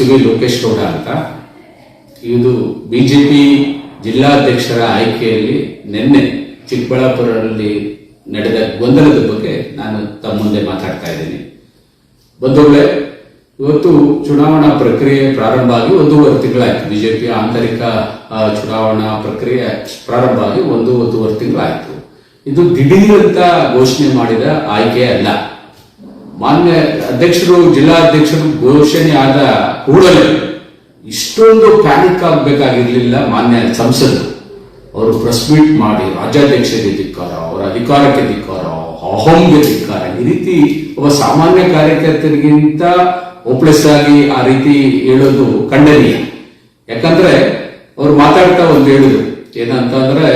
CV. Lokesh Gowda ಅಂತ. ಇದು BJP ಜಿಲ್ಲಾಧ್ಯಕ್ಷರ ಆಯ್ಕೆಯಲ್ಲಿ ನಿನ್ನೆ ಚಿಕ್ಕಬಳ್ಳಾಪುರದಲ್ಲಿ ನಡೆದ ಗೊಂದಲದ ಬಗ್ಗೆ ನಾನು ತಮ್ಮ ಮುಂದೆ ಮಾತಾಡ್ತಾ ಇದ್ದೀನಿ. ಬಂಧುಗಳೇ, ಇವತ್ತು ಚುನಾವಣಾ ಪ್ರಕ್ರಿಯೆ ಪ್ರಾರಂಭ ಆಗಿ 1.5 ತಿಂಗಳಾಯ್ತು. ಬಿಜೆಪಿ ಆಂತರಿಕ ಚುನಾವಣಾ ಪ್ರಕ್ರಿಯೆ ಪ್ರಾರಂಭ ಆಗಿ 1.5 ತಿಂಗಳಾಯ್ತು. ಇದು ದಿಢೀರಂತ ಘೋಷಣೆ ಮಾಡಿದ ಆಯ್ಕೆ ಅಲ್ಲ. ಮಾನ್ಯ ಅಧ್ಯಕ್ಷರು, ಜಿಲ್ಲಾಧ್ಯಕ್ಷರು ಘೋಷಣೆ ಆದ ಕೂಡಲೇ ಇಷ್ಟೊಂದು ಪ್ಯಾನಿಕ್ ಆಗಬೇಕಾಗಿರ್ಲಿಲ್ಲ. ಮಾನ್ಯ ಸಂಸದರು ಅವರು ಪ್ರೆಸ್ ಮೀಟ್ ಮಾಡಿ ರಾಜ್ಯಾಧ್ಯಕ್ಷರಿಗೆ ಧಿಕ್ಕಾರ, ಅವರ ಅಧಿಕಾರಕ್ಕೆ ಧಿಕ್ಕಾರ, ಅಹಂಗೆ ಧಿಕ್ಕಾರ, ಈ ರೀತಿ ಒಬ್ಬ ಸಾಮಾನ್ಯ ಕಾರ್ಯಕರ್ತರಿಗಿಂತ ಹೋಪ್ಲೆಸ್ ಆಗಿ ಆ ರೀತಿ ಹೇಳೋದು ಖಂಡನೀಯ. ಯಾಕಂದ್ರೆ ಅವ್ರು ಮಾತಾಡ್ತಾ ಒಂದು ಹೇಳಿದ್ರು, ಏನಂತಂದ್ರೆ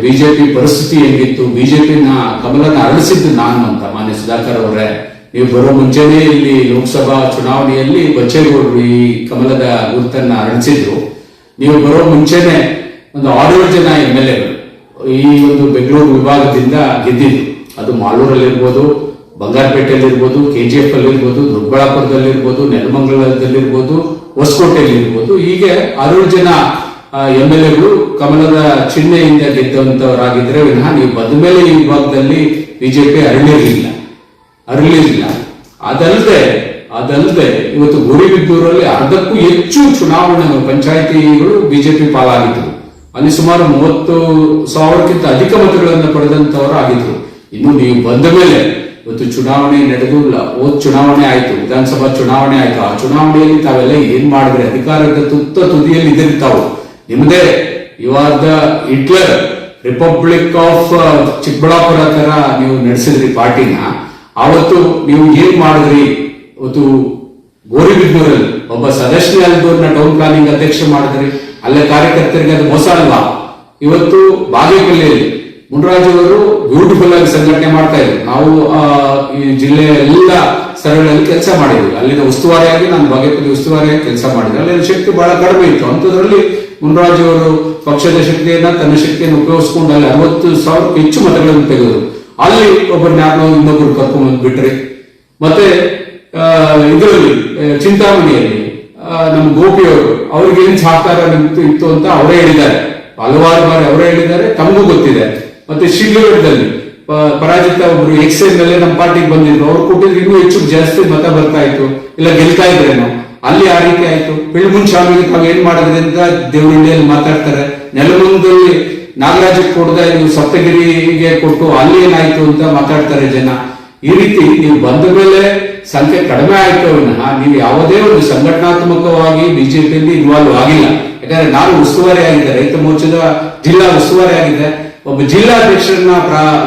ಬಿಜೆಪಿ ಪರಿಸ್ಥಿತಿ ಹೆಂಗಿತ್ತು, ಬಿಜೆಪಿನ ಕಮಲನ ಅರಳಿಸಿದ್ದು ನಾನು ಅಂತ. ಮಾನ್ಯ ಸುಧಾಕರ್ ಅವರೇ, ನೀವು ಬರೋ ಮುಂಚೆನೆ ಇಲ್ಲಿ ಲೋಕಸಭಾ ಚುನಾವಣೆಯಲ್ಲಿ ಬಚ್ಚೇಗೌಡರು ಈ ಕಮಲದ ಗುರುತನ್ನ ಅರಳಿಸಿದ್ರು. ನೀವು ಬರೋ ಮುಂಚೆನೆ ಒಂದು 6 ಜನ MLAಗಳು ಈ ಒಂದು ಬೆಂಗಳೂರು ವಿಭಾಗದಿಂದ ಗೆದ್ದಿದ್ರು. ಅದು ಮಾಲೂರಲ್ಲಿರ್ಬೋದು, ಬಂಗಾರಪೇಟೆಯಲ್ಲಿರ್ಬೋದು, KGF ಅಲ್ಲಿರ್ಬೋದು, ದೊಡ್ಡಬಳ್ಳಾಪುರದಲ್ಲಿರ್ಬೋದು, ನೆಲಮಂಗಲದಲ್ಲಿರ್ಬೋದು, ಹೊಸಕೋಟೆಯಲ್ಲಿರ್ಬೋದು. ಹೀಗೆ 6 ಜನ MLAಗಳು ಕಮಲದ ಚಿಹ್ನೆಯಿಂದ ಗೆದ್ದಂತವರಾಗಿದ್ರೆ ವಿನಃ ನೀವು ಬಂದ ಮೇಲೆ ಈ ವಿಭಾಗದಲ್ಲಿ ಬಿಜೆಪಿ ಅರಳಿರಲಿಲ್ಲ. ಅದಲ್ಲದೆ ಇವತ್ತು ಗೌರಿಬಿದನೂರಲ್ಲಿ 1/2ಕ್ಕೂ ಹೆಚ್ಚು ಚುನಾವಣಾ ಪಂಚಾಯಿತಿಗಳು ಬಿಜೆಪಿ ಪಾಲಾಗಿದ್ರು. ಅಲ್ಲಿ ಸುಮಾರು 30,000ಕ್ಕಿಂತ ಅಧಿಕ ಮತಗಳನ್ನು ಪಡೆದಂತವರು ಆಗಿದ್ರು. ಇನ್ನು ನೀವು ಬಂದ ಮೇಲೆ ಇವತ್ತು ಚುನಾವಣೆ ನಡೆದು ಚುನಾವಣೆ ಆಯ್ತು, ವಿಧಾನಸಭಾ ಚುನಾವಣೆ ಆಯ್ತು. ಆ ಚುನಾವಣೆಯಲ್ಲಿ ತಾವೆಲ್ಲ ಏನ್ ಮಾಡಿದ್ರೆ, ಅಧಿಕಾರದ ತುದಿಯಲ್ಲಿ ಇದ್ದರೆ ತಾವು ನಿಮ್ಮದೇ ಇವಾದ ಹಿಟ್ಲರ್ ರಿಪಬ್ಲಿಕ್ ಆಫ್ ಚಿಕ್ಕಬಳ್ಳಾಪುರ ತರ ನೀವು ನಡೆಸಿದ್ರಿ ಪಾರ್ಟಿನ. ಆವತ್ತು ನೀವು ಏನ್ ಮಾಡಿದ್ರಿ? ಇವತ್ತು ಗೌರಿಬಿದನೂರಲ್ಲಿ ಒಬ್ಬ ಸದಸ್ಯ ಅಲ್ದವ್ರನ್ನ ಟೌನ್ ಪ್ಲಾನಿಂಗ್ ಅಧ್ಯಕ್ಷ ಮಾಡಿದ್ರಿ. ಅಲ್ಲೇ ಕಾರ್ಯಕರ್ತರಿಗೆ ಅದು ಮೋಸ ಅಲ್ವಾ? ಇವತ್ತು ಬಾಗೇಪಲ್ಲಿಯಲ್ಲಿ ಮುನ್ರಾಜ್ ಅವರು ಬ್ಯೂಟಿಫುಲ್ ಆಗಿ ಸಂಘಟನೆ ಮಾಡ್ತಾ ಇದ್ರು. ನಾವು ಈ ಜಿಲ್ಲೆಯ ಎಲ್ಲ ಸ್ಥಳಗಳಲ್ಲಿ ಕೆಲಸ ಮಾಡಿದ್ವಿ. ಅಲ್ಲಿನ ಉಸ್ತುವಾರಿಯಾಗಿ ನಾನು ಬಾಗೇಪಲ್ಲಿ ಉಸ್ತುವಾರಿಯಾಗಿ ಕೆಲಸ ಮಾಡಿದೆ. ಅಲ್ಲಿನ ಶಕ್ತಿ ಬಹಳ ಕಡಿಮೆ ಇತ್ತು. ಅಂಥದ್ರಲ್ಲಿ ಮುನ್ರಾಜ್ ಅವರು ಪಕ್ಷದ ಶಕ್ತಿಯನ್ನ, ತನ್ನ ಶಕ್ತಿಯನ್ನು ಉಪಯೋಗಿಸ್ಕೊಂಡು ಅಲ್ಲಿ 60,000ಕ್ಕೂ ಹೆಚ್ಚು ಮತಗಳನ್ನು ತೆಗೆದರು. ಅಲ್ಲಿ ಒಬ್ಬರನ್ನ ಇನ್ನೊಬ್ಬರು ಕರ್ಕೊಂಡ್ ಬಿಟ್ರಿ. ಮತ್ತೆ ಇದರಲ್ಲಿ ಚಿಂತಾಮಣಿಯಲ್ಲಿ ನಮ್ಮ ಗೋಪಿಯವರು ಅವ್ರಿಗೆ ಏನ್ ಸಹಕಾರ ಇತ್ತು ಅಂತ ಅವರೇ ಹೇಳಿದ್ದಾರೆ. ಹಲವಾರು ಬಾರಿ ಅವರೇ ಹೇಳಿದ್ದಾರೆ, ತಮಗೂ ಗೊತ್ತಿದೆ. ಮತ್ತೆ ಶಿಡ್ಲಘಟ್ಟದಲ್ಲಿ ಪರಾಜಿತ ಒಬ್ರು XMLA ನಮ್ಮ ಪಾರ್ಟಿಗೆ ಬಂದಿದ್ರು. ಅವ್ರು ಕೊಟ್ಟಿದ್ರು ಇನ್ನೂ ಹೆಚ್ಚು ಜಾಸ್ತಿ ಮತ ಬರ್ತಾ ಇತ್ತು, ಇಲ್ಲ ಗೆಲ್ತಾ ಇದ್ರೇನೋ. ಅಲ್ಲಿ ಆ ರೀತಿ ಆಯ್ತು. ಪಿಳ್ಮುನ್ ಶಾಮಿಗೆ ತಾವು ಏನ್ ಮಾಡಿದ್ರಿ ಅಂತ ದೇವನಹಳ್ಳಿಯಲ್ಲಿ ಮಾತಾಡ್ತಾರೆ. ನೆಲಮಂಗಲದಲ್ಲಿ ನಾಗರಾಜಕ್ಕೆ ಕೊಡದೆ ನೀವು ಸಪ್ತಗಿರಿಗೆ ಕೊಟ್ಟು ಅಲ್ಲಿ ಏನಾಯ್ತು ಅಂತ ಮಾತಾಡ್ತಾರೆ ಜನ. ಈ ರೀತಿ ನೀವು ಬಂದ ಮೇಲೆ ಸಂಖ್ಯೆ ಕಡಿಮೆ ಆಯ್ತು ವಿನಃ ನೀವು ಯಾವುದೇ ಒಂದು ಸಂಘಟನಾತ್ಮಕವಾಗಿ ಬಿಜೆಪಿಯಲ್ಲಿ ಇನ್ವಾಲ್ವ್ ಆಗಿಲ್ಲ. ಯಾಕಂದ್ರೆ ನಾನು ಉಸ್ತುವಾರಿ ಆಗಿದೆ, ರೈತ ಮೋರ್ಚಾದ ಜಿಲ್ಲಾ ಉಸ್ತುವಾರಿ ಆಗಿದೆ. ಒಬ್ಬ ಜಿಲ್ಲಾಧ್ಯಕ್ಷರನ್ನ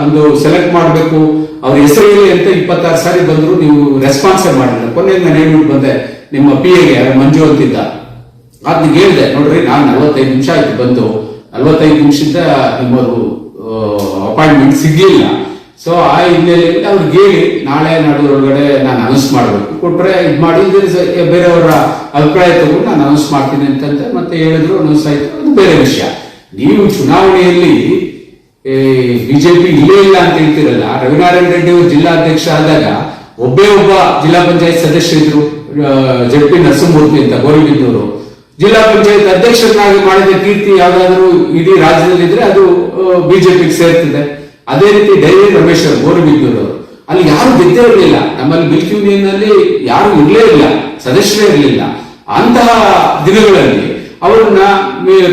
ಒಂದು ಸೆಲೆಕ್ಟ್ ಮಾಡಬೇಕು, ಅವ್ರ ಹೆಸರು ಹೇಳಿ ಅಂತ 26 ಸಾರಿ ಬಂದ್ರು, ನೀವು ರೆಸ್ಪಾನ್ಸ್ ಮಾಡಿಲ್ಲ. ಕೊನೆಗೆ ನಾನು ಹೇಳ್ಬಿಟ್ಟು ಬಂದೆ ನಿಮ್ಮ PAಗೆ, ಮಂಜು ಅಂತಿದ್ದ. ಅದನ್ನ ಹೇಳಿದೆ, ನೋಡ್ರಿ ನಾನು 45 ನಿಮಿಷ ಆಯ್ತು ಬಂದು, 45 ನಿಮಿಷದಿಂದ ನಿಮ್ಮವರು ಅಪಾಯಿಂಟ್ಮೆಂಟ್ ಸಿಗ್ಲಿಲ್ಲ. ಸೊ ಆ ಹಿನ್ನೆಲೆಯಲ್ಲಿ ಅವ್ರಿಗೆ ಹೇಳಿ ನಾಳೆ ನಾಡೊಳಗಡೆ ನಾನು ಅನೌನ್ಸ್ ಮಾಡಬೇಕು, ಕೊಟ್ರೆ ಇದು ಮಾಡಿ ಬೇರೆಯವರ ಅಭಿಪ್ರಾಯ ತಗೊಂಡು ನಾನು ಅನೌನ್ಸ್ ಮಾಡ್ತೀನಿ ಅಂತಂದ್ರೆ ಮತ್ತೆ ಹೇಳಿದ್ರು, ಅನೌನ್ಸ್ ಆಯ್ತು, ಅದು ಬೇರೆ ವಿಷಯ. ನೀವು ಚುನಾವಣೆಯಲ್ಲಿ ಬಿಜೆಪಿ ಇಲ್ಲೇ ಇಲ್ಲ ಅಂತ ಹೇಳ್ತಿರಲ್ಲ. ರವಿನಾರಾಯಣ ರೆಡ್ಡಿ ಅವರು ಜಿಲ್ಲಾಧ್ಯಕ್ಷ ಆದಾಗ ಒಬ್ಬ ಜಿಲ್ಲಾ ಪಂಚಾಯತ್ ಸದಸ್ಯ ಇದ್ರು, ZP ನರಸಿಂಹಮೂರ್ತಿ ಅಂತ ಗೌರಿಬಿದನೂರು. ಜಿಲ್ಲಾ ಪಂಚಾಯತ್ ಅಧ್ಯಕ್ಷರನ್ನಾಗಿ ಮಾಡಿದ ಕೀರ್ತಿ ಯಾವ್ದಾದ್ರು ಇಡೀ ರಾಜ್ಯದಲ್ಲಿ ಇದ್ರೆ ಅದು ಬಿಜೆಪಿಗೆ ಸೇರ್ತಿದೆ. ಅದೇ ರೀತಿ ಡೈರಿ ರಮೇಶ್ ಅವರು ಗೌರಿಬಿದನೂರು, ಅಲ್ಲಿ ಯಾರು ಗೆದ್ದೇ ಇರಲಿಲ್ಲ. ನಮ್ಮಲ್ಲಿ ಮಿಲ್ಕ್ ಯೂನಿಯನ್ ನಲ್ಲಿ ಯಾರು ಇರ್ಲೇ ಇಲ್ಲ, ಸದಸ್ಯರೇ ಇರಲಿಲ್ಲ. ಅಂತಹ ದಿನಗಳಲ್ಲಿ ಅವರನ್ನ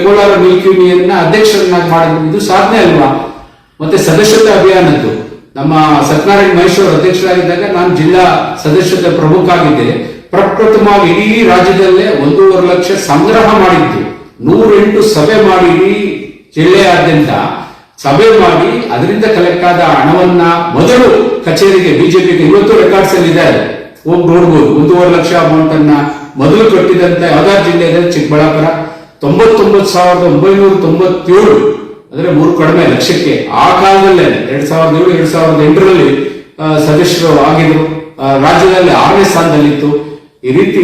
ಕೋಲಾರ ಮಿಲ್ಕ್ ಯೂನಿಯನ್ ನ ಅಧ್ಯಕ್ಷರನ್ನಾಗಿ ಮಾಡಿದ್ರು, ಇದು ಸಾಧನೆ ಅಲ್ವಾ? ಮತ್ತೆ ಸದಸ್ಯತಾ ಅಭಿಯಾನದ್ದು ನಮ್ಮ ಸತ್ಯನಾರಾಯಣ ಮಹೇಶ್ವರ್ ಅಧ್ಯಕ್ಷರಾಗಿದ್ದಾಗ ನಾನು ಜಿಲ್ಲಾ ಸದಸ್ಯತೆ ಪ್ರಮುಖ ಆಗಿದ್ದೆ. ಪ್ರಪ್ರಥಮವಾಗಿ ಇಡೀ ರಾಜ್ಯದಲ್ಲೇ 1.5 ಲಕ್ಷ ಸಂಗ್ರಹ ಮಾಡಿದ್ದು, 108 ಸಭೆ ಮಾಡಿ ಇಡೀ ಜಿಲ್ಲೆಯಾದ್ಯಂತ ಸಭೆ ಮಾಡಿ ಅದರಿಂದ ಕಲೆಕ್ಟ್ ಆದ ಹಣವನ್ನ ಮೊದಲು ಕಚೇರಿಗೆ ಬಿಜೆಪಿಗೆ ಇವತ್ತು ರೆಕಾರ್ಡ್ಸ್ ಅಲ್ಲಿ ಇದೆ, ಹೋಗಿ ನೋಡ್ಬೋದು. 1.5 ಲಕ್ಷ ಅಮೌಂಟ್ ಅನ್ನ ಮೊದಲು ಕಟ್ಟಿದಂತ ಯಾವ್ದಾದ್ರು ಜಿಲ್ಲೆ ಇದೆ? ಚಿಕ್ಕಬಳ್ಳಾಪುರ. 99,997 ಅಂದ್ರೆ 3 ಕಡಿಮೆ ಲಕ್ಷಕ್ಕೆ. ಆ ಕಾಲದಲ್ಲೇ 2007, 2008ರಲ್ಲಿ ಸದಸ್ಯರು ಆಗಿದ್ರು. ರಾಜ್ಯದಲ್ಲಿ 6ನೇ ಸ್ಥಾನದಲ್ಲಿತ್ತು. ಈ ರೀತಿ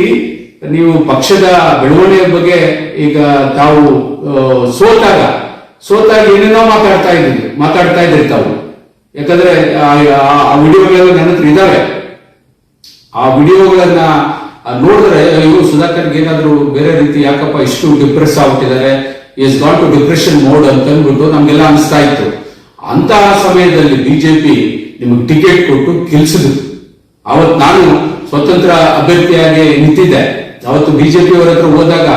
ನೀವು ಪಕ್ಷದ ಬೆಳವಣಿಗೆ ಬಗ್ಗೆ ಈಗ ತಾವು ಸೋತಾಗ ಏನೇನೋ ಮಾತಾಡ್ತಾ ಇದ್ರಿ ತಾವು. ಯಾಕಂದ್ರೆ ಆ ವಿಡಿಯೋಗಳೆಲ್ಲ ನನ್ನ ಹತ್ರ ಇದಾವೆ. ಆ ವಿಡಿಯೋಗಳನ್ನ ನೋಡಿದ್ರೆ ಇವರು ಸುಧಾಕರ್ಗೆ ಏನಾದ್ರು ಬೇರೆ ರೀತಿ ಯಾಕಪ್ಪ ಇಷ್ಟು ಡಿಪ್ರೆಸ್ ಆಗ್ಬಿಟ್ಟಿದ್ದಾರೆ, is got to depression mode ಅಂತ ಅಂದ್ಬಿಟ್ಟು ನಮ್ಗೆಲ್ಲ ಅನಿಸ್ತಾ ಇತ್ತು. ಅಂತಹ ಸಮಯದಲ್ಲಿ ಬಿಜೆಪಿ ನಿಮಗೆ ಟಿಕೆಟ್ ಕೊಟ್ಟು ಗೆಲ್ಸಿದ್ರು. ಅವತ್ತು ನಾನು ಸ್ವತಂತ್ರ ಅಭ್ಯರ್ಥಿಯಾಗಿ ನಿಂತಿದ್ದೆ. ಅವತ್ತು ಬಿಜೆಪಿ ಅವರ ಹತ್ರ ಹೋದಾಗ,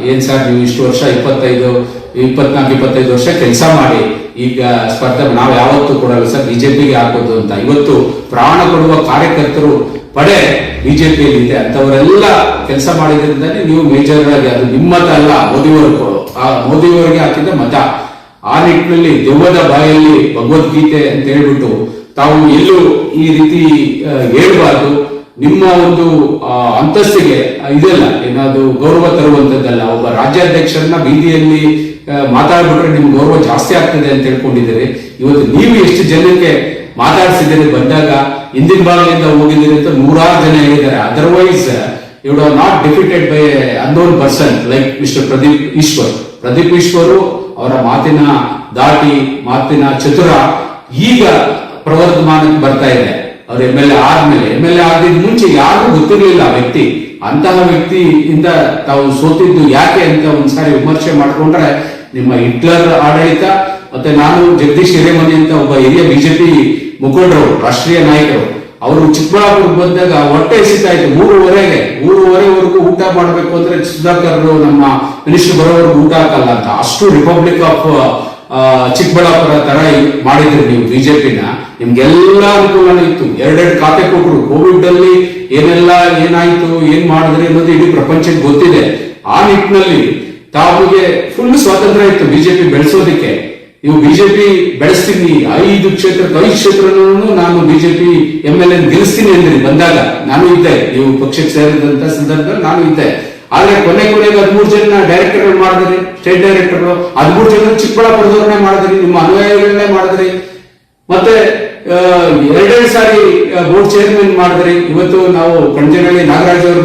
ಏನ್ ಸರ್ ನೀವು ಇಷ್ಟು ವರ್ಷ 24-25 ವರ್ಷ ಕೆಲಸ ಮಾಡಿ ಈಗ ಸ್ಪರ್ಧೆ ನಾವು ಯಾವತ್ತೂ ಕೊಡಲ್ಲ ಸರ್, ಬಿಜೆಪಿಗೆ ಹಾಕೋದು ಅಂತ. ಇವತ್ತು ಪ್ರಾಣ ಕೊಡುವ ಕಾರ್ಯಕರ್ತರು ಪಡೆ ಬಿಜೆಪಿಯಲ್ಲಿ ಇದೆ. ಅಂತವರೆಲ್ಲ ಕೆಲಸ ಮಾಡಿದ್ರಿಂದಾನೆ ನೀವು ಮೇಜರ್ ಆಗಿ, ಅದು ನಿಮ್ಮ ಮತ ಅಲ್ಲ, ಮೋದಿಯವರಿಗೆ ಹಾಕಿದ ಮತ. ಆ ನಿಟ್ಟಿನಲ್ಲಿ ದೆವ್ವದ ಬಾಯಲ್ಲಿ ಭಗವದ್ಗೀತೆ ಅಂತ ಹೇಳ್ಬಿಟ್ಟು ತಾವು ಎಲ್ಲೂ ಈ ರೀತಿ ಹೇಳ್ಬಾರ್ದು. ನಿಮ್ಮ ಒಂದು ಅಂತಸ್ತಿಗೆ ಇದೆಲ್ಲ ಏನಾದ್ರು ಗೌರವ ತರುವಂತದ್ದಲ್ಲ. ಒಬ್ಬ ರಾಜ್ಯಾಧ್ಯಕ್ಷರನ್ನ ಬೀದಿಯಲ್ಲಿ ಮಾತಾಡ್ಬಿಟ್ರೆ ನಿಮ್ ಗೌರವ ಜಾಸ್ತಿ ಆಗ್ತದೆ ಅಂತ ಹೇಳ್ಕೊಂಡಿದ್ದೀರಿ. ಇವತ್ತು ನೀವು ಎಷ್ಟು ಜನಕ್ಕೆ ಮಾತಾಡ್ಸಿದ್ದೀರಿ, ಬಂದಾಗ ಹಿಂದಿನ ಭಾಗದಿಂದ ಹೋಗಿದ್ದೀರಿ ಅಂತ 100 ಜನ ಹೇಳಿದ್ದಾರೆ. Otherwise you would not defeated by unknown person like mister Pradeep Eshwar ಅವರ ಮಾತಿನ ದಾಟಿ, ಮಾತಿನ ಚತುರ ಈಗ ಪ್ರವರ್ಧಮಾನಕ್ಕೆ ಬರ್ತಾ ಇದೆ. ಅವ್ರು MLA ಆದ್ಮೇಲೆ, MLA ಆಗಿದ ಮುಂಚೆ ಯಾರಿಗೂ ಗೊತ್ತಿರಲಿಲ್ಲ ಆ ವ್ಯಕ್ತಿ. ಅಂತಹ ವ್ಯಕ್ತಿಯಿಂದ ತಾವು ಸೋತಿದ್ದು ಯಾಕೆ ಅಂತ ಒಂದ್ಸಾರಿ ವಿಮರ್ಶೆ ಮಾಡ್ಕೊಂಡ್ರೆ, ನಿಮ್ಮ ಹಿಟ್ಲರ್ ಆಡಳಿತ ಮತ್ತೆ ನಾನು ಜಗದೀಶ್ ಹಿರೇಮನಿ ಅಂತ ಒಬ್ಬ ಹಿರಿಯ ಬಿಜೆಪಿ ಮುಖಂಡರು, ರಾಷ್ಟ್ರೀಯ ನಾಯಕರು, ಅವರು ಚಿಕ್ಕಬಳ್ಳಾಪುರಕ್ಕೆ ಬಂದಾಗ ಹೊಟ್ಟೆ ಎಸಿತಾ ಇತ್ತು. 3:30ವರೆಗೂ ಊಟ ಮಾಡಬೇಕು ಅಂದ್ರೆ ಸುಧಾಕರ್ ನಮ್ಮ ಮಿನಿಸ್ಟರ್ ಬರೋವರೆಗೂ ಊಟ ಹಾಕಲ್ಲ ಅಂತ. ಅಷ್ಟು ರಿಪಬ್ಲಿಕ್ ಆಫ್ ಚಿಕ್ಕಬಳ್ಳಾಪುರ ತರ ಮಾಡಿದ್ರಿ ನೀವು ಬಿಜೆಪಿನ. ನಿಮ್ಗೆಲ್ಲ ಅನುಕೂಲನೂ ಇತ್ತು. 2 ಖಾತೆ ಕೊಟ್ಟರು. ಕೋವಿಡ್ ಅಲ್ಲಿ ಏನೆಲ್ಲ ಏನಾಯ್ತು, ಏನ್ ಮಾಡಿದ್ರಿ ಅನ್ನೋದು ಇಡೀ ಪ್ರಪಂಚಕ್ಕೆ ಗೊತ್ತಿದೆ. ಆ ನಿಟ್ಟಿನಲ್ಲಿ ತಾವಿಗೆ ಫುಲ್ ಸ್ವಾತಂತ್ರ್ಯ ಇತ್ತು ಬಿಜೆಪಿ ಬೆಳೆಸೋದಕ್ಕೆ. ನೀವು ಬಿಜೆಪಿ ಬೆಳೆಸ್ತೀನಿ, 5 ಕ್ಷೇತ್ರನೂ ನಾನು ಬಿಜೆಪಿ MLA ಗೆಲ್ಲಿಸ್ತೀನಿ ಅಂದ್ರಿ. ಬಂದಾಗ ನಾನು ಇದ್ದೆ, ನೀವು ಪಕ್ಷಕ್ಕೆ ಸೇರಿದಂತ ಸಂದರ್ಭದಲ್ಲಿ ನಾನು ಇದ್ದೆ. ಆದ್ರೆ ಕೊನೆಗೆ 13 ಜನ ಡೈರೆಕ್ಟರ್ ಮಾಡಿದ್ರಿ, ಸ್ಟೇಟ್ ಡೈರೆಕ್ಟರ್ 13 ಜನ ಚಿಕ್ಕಬಳ್ಳಾಪುರದವ್ರನ್ನೇ ಮಾಡಿದ್ರಿ, ನಿಮ್ಮ ಅನುಯಾಯಿಗಳನ್ನೇ ಮಾಡಿದ್ರಿ. ಮತ್ತೆ 2 ಸಾರಿ ಬೋರ್ಡ್ ಚೇರ್ಮನ್ ಮಾಡಿದ್ರಿ. ಇವತ್ತು ನಾವು ಕಣಜನಹಳ್ಳಿ ನಾಗರಾಜ್ ಅವರು